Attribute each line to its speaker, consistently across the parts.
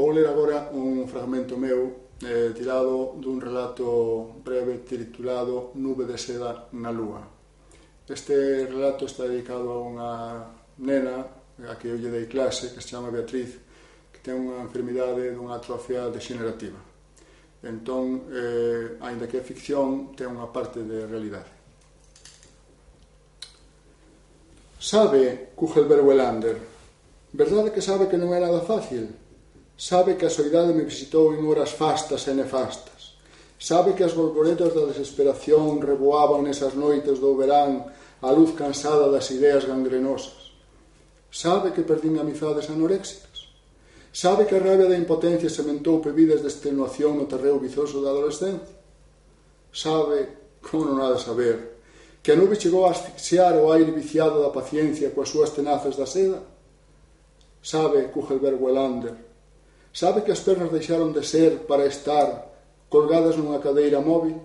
Speaker 1: Vou ler agora un fragmento meu tirado dun relato breve titulado Nube de seda na lúa. Este relato está dedicado a unha nena a que eu lle dei clase, que se chama Beatriz, que ten unha enfermidade dunha atrofia degenerativa. Entón, aínda que é ficción, ten unha parte de realidade. Sabe, Kugelberg Welander, verdade que sabe que non é nada fácil? Sabe que a soidade me visitou en horas fastas e nefastas. Sabe que as borboretas da desesperación reboaban nesas noites do verán a luz cansada das ideas gangrenosas. Sabe que perdín amizades anoréxicas. Sabe que a rabia da impotencia sementou pebidas de extenuación no terreo vizoso da adolescencia. Sabe, como non ha de saber, que a nube chegou a asfixiar o aire viciado da paciencia coas súas tenazas da seda. Sabe, Kugelberg Welander, sabe que as pernas deixaron de ser para estar colgadas nunha cadeira móvil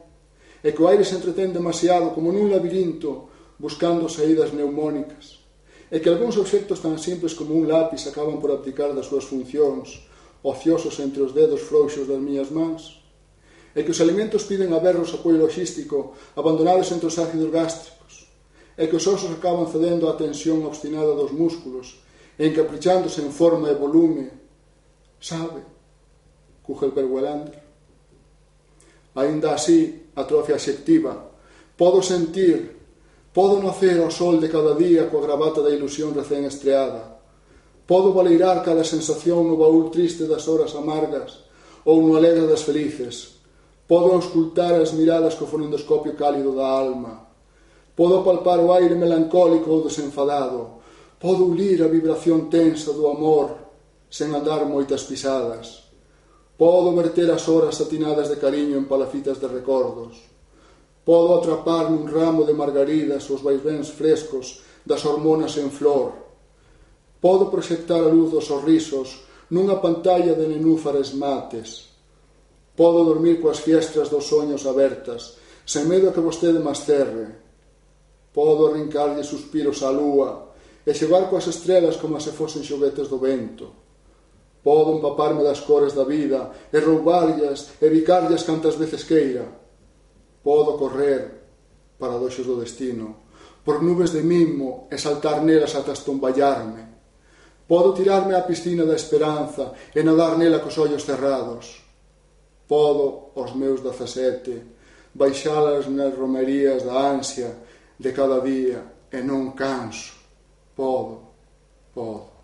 Speaker 1: e que o aire se entretén demasiado como nun labirinto buscando saídas neumónicas e que algúns obxectos tan simples como un lápis acaban por abdicar das súas funcións ociosos entre os dedos frouxos das miñas mans e que os alimentos piden a berros apoio logístico abandonados entre os ácidos gástricos e que os osos acaban cedendo á tensión obstinada dos músculos e encaprichándose en forma e volume. Sabe, Kugelberg Welander, aínda así, atrofia axectiva, podo sentir, podo nacer ao sol de cada día coa gravata da ilusión recén estreada, podo valeirar cada sensación no baúl triste das horas amargas ou no alegre das felices, podo auscultar as miradas co fonendoscopio cálido da alma, podo palpar o aire melancólico ou desenfadado, podo ulir a vibración tensa do amor sen andar moitas pisadas, podo verter as horas satinadas de cariño en palafitas de recordos, podo atrapar nun ramo de margaridas os vaivens frescos das hormonas en flor, podo proxectar a luz dos sorrisos nunha pantalla de nenúfares mates, podo dormir coas fiestras dos soños abertas, sen medo que vostede mas cerre. Podo arrincarlle suspiros á lúa e xogar coas estrelas como se fosen xoguetes do vento. Podo empaparme das cores da vida e roubarllas e bicarllas cantas veces queira. Podo correr, paradoxos do destino, por nubes de mimo e saltar nelas ata estomballarme. Podo tirarme á piscina da esperanza e nadar nela cos ollos cerrados. Podo, aos meus 17, baixalas nas romerías da ansia de cada día e non canso. Podo.